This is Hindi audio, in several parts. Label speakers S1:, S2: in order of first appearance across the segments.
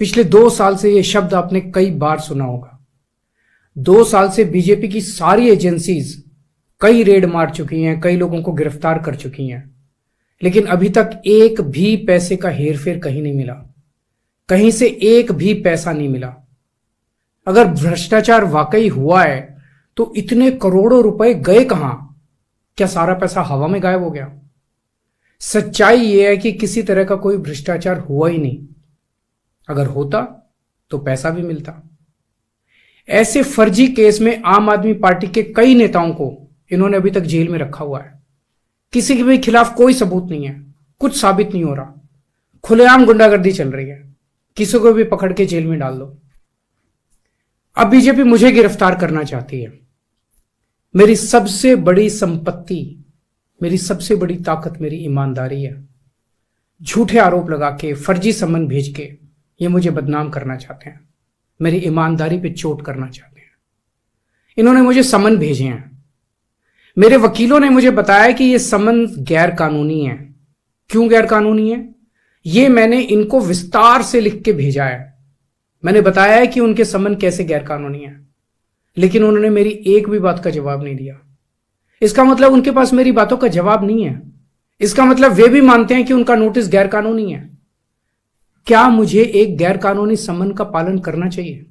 S1: पिछले 2 साल से यह शब्द आपने कई बार सुना होगा। 2 साल से बीजेपी की सारी एजेंसीज कई रेड मार चुकी हैं, कई लोगों को गिरफ्तार कर चुकी हैं, लेकिन अभी तक एक भी पैसे का हेरफेर कहीं नहीं मिला, कहीं से एक भी पैसा नहीं मिला। अगर भ्रष्टाचार वाकई हुआ है तो इतने करोड़ों रुपए गए कहां? क्या सारा पैसा हवा में गायब हो गया? सच्चाई यह है कि किसी तरह का कोई भ्रष्टाचार हुआ ही नहीं। अगर होता तो पैसा भी मिलता। ऐसे फर्जी केस में आम आदमी पार्टी के कई नेताओं को इन्होंने अभी तक जेल में रखा हुआ है। किसी के भी खिलाफ कोई सबूत नहीं है, कुछ साबित नहीं हो रहा, खुलेआम गुंडागर्दी चल रही है, किसी को भी पकड़ के जेल में डाल दो। अब बीजेपी मुझे गिरफ्तार करना चाहती है। मेरी सबसे बड़ी संपत्ति, मेरी सबसे बड़ी ताकत मेरी ईमानदारी है। झूठे आरोप लगा के, फर्जी समन भेज के ये मुझे बदनाम करना चाहते हैं, मेरी ईमानदारी पे चोट करना चाहते हैं। इन्होंने मुझे समन भेजे हैं। मेरे वकीलों ने मुझे बताया कि ये समन गैर कानूनी है। क्यों गैर कानूनी है? ये मैंने इनको विस्तार से लिख के भेजा है। मैंने बताया है कि उनके समन कैसे गैर कानूनी है, लेकिन उन्होंने मेरी एक भी बात का जवाब नहीं दिया। इसका मतलब उनके पास मेरी बातों का जवाब नहीं है। इसका मतलब वे भी मानते हैं कि उनका नोटिस गैर कानूनी है। क्या मुझे एक गैर कानूनी समन का पालन करना चाहिए?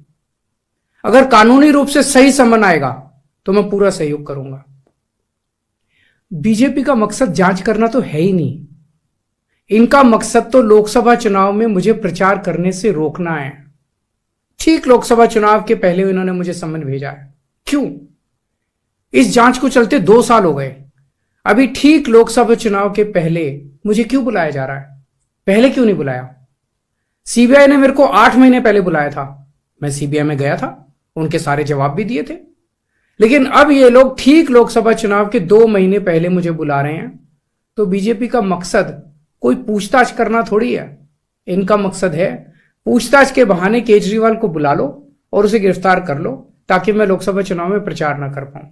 S1: अगर कानूनी रूप से सही समन आएगा तो मैं पूरा सहयोग करूंगा। बीजेपी का मकसद जांच करना तो है ही नहीं। इनका मकसद तो लोकसभा चुनाव में मुझे प्रचार करने से रोकना है। ठीक लोकसभा चुनाव के पहले इन्होंने मुझे समन भेजा है। क्यों? इस जांच को चलते 2 साल हो गए। अभी ठीक लोकसभा चुनाव के पहले मुझे क्यों बुलाया जा रहा है? पहले क्यों नहीं बुलाया? सीबीआई ने मेरे को 8 महीने पहले बुलाया था। मैं सीबीआई में गया था, उनके सारे जवाब भी दिए थे। लेकिन अब ये लोग ठीक लोकसभा चुनाव के 2 महीने पहले मुझे बुला रहे हैं। तो बीजेपी का मकसद कोई पूछताछ करना थोड़ी है। इनका मकसद है पूछताछ के बहाने केजरीवाल को बुला लो और उसे गिरफ्तार कर लो, ताकि मैं लोकसभा चुनाव में प्रचार ना कर पाऊं।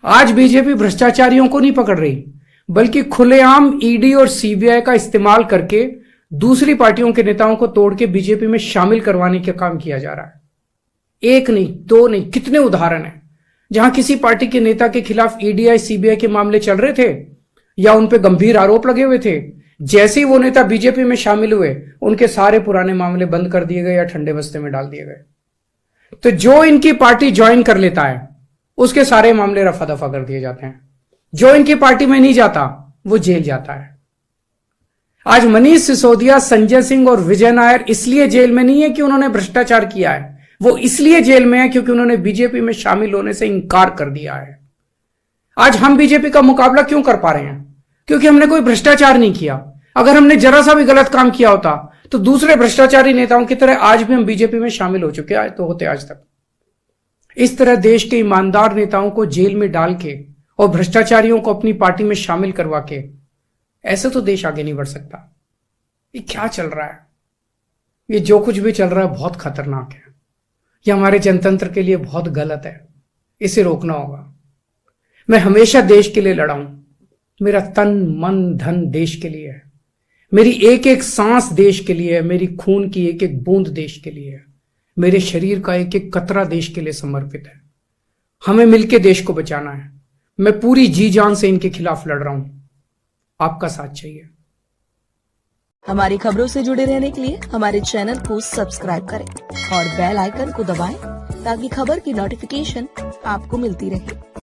S1: आज बीजेपी भ्रष्टाचारियों को नहीं पकड़ रही, बल्कि खुलेआम ईडी और सीबीआई का इस्तेमाल करके दूसरी पार्टियों के नेताओं को तोड़ के बीजेपी में शामिल करवाने का काम किया जा रहा है। एक नहीं, 2 नहीं, कितने उदाहरण हैं जहां किसी पार्टी के नेता के खिलाफ ईडीआई सीबीआई के मामले चल रहे थे या उन पे गंभीर आरोप लगे हुए थे। जैसे ही वो नेता बीजेपी में शामिल हुए, उनके सारे पुराने मामले बंद कर दिए गए या ठंडे बस्ते में डाल दिए गए। तो जो इनकी पार्टी ज्वाइन कर लेता है उसके सारे मामले रफा दफा कर दिए जाते हैं। जो इनकी पार्टी में नहीं जाता वो जेल जाता है। आज मनीष सिसोदिया, संजय सिंह और विजय नायर इसलिए जेल में नहीं है कि उन्होंने भ्रष्टाचार किया है, वो इसलिए जेल में है क्योंकि उन्होंने बीजेपी में शामिल होने से इंकार कर दिया है। आज हम बीजेपी का मुकाबला क्यों कर पा रहे हैं? क्योंकि हमने कोई भ्रष्टाचार नहीं किया। अगर हमने जरा सा भी गलत काम किया होता तो दूसरे भ्रष्टाचारी नेताओं की तरह आज भी हम बीजेपी में शामिल हो चुके हैं तो होते आज तक। इस तरह देश के ईमानदार नेताओं को जेल में डाल के और भ्रष्टाचारियों को अपनी पार्टी में शामिल करवा के ऐसे तो देश आगे नहीं बढ़ सकता। ये क्या चल रहा है? ये जो कुछ भी चल रहा है बहुत खतरनाक है। ये हमारे जनतंत्र के लिए बहुत गलत है। इसे रोकना होगा। मैं हमेशा देश के लिए लड़ा हूं। मेरा तन मन धन देश के लिए है। मेरी एक एक सांस देश के लिए है। मेरी खून की एक एक बूंद देश के लिए है। मेरे शरीर का एक एक कतरा देश के लिए समर्पित है। हमें मिलकर देश को बचाना है। मैं पूरी जी जान से इनके खिलाफ लड़ रहा हूं। आपका साथ चाहिए।
S2: हमारी खबरों से जुड़े रहने के लिए हमारे चैनल को सब्सक्राइब करें और बेल आइकन को दबाएं ताकि खबर की नोटिफिकेशन आपको मिलती रहे।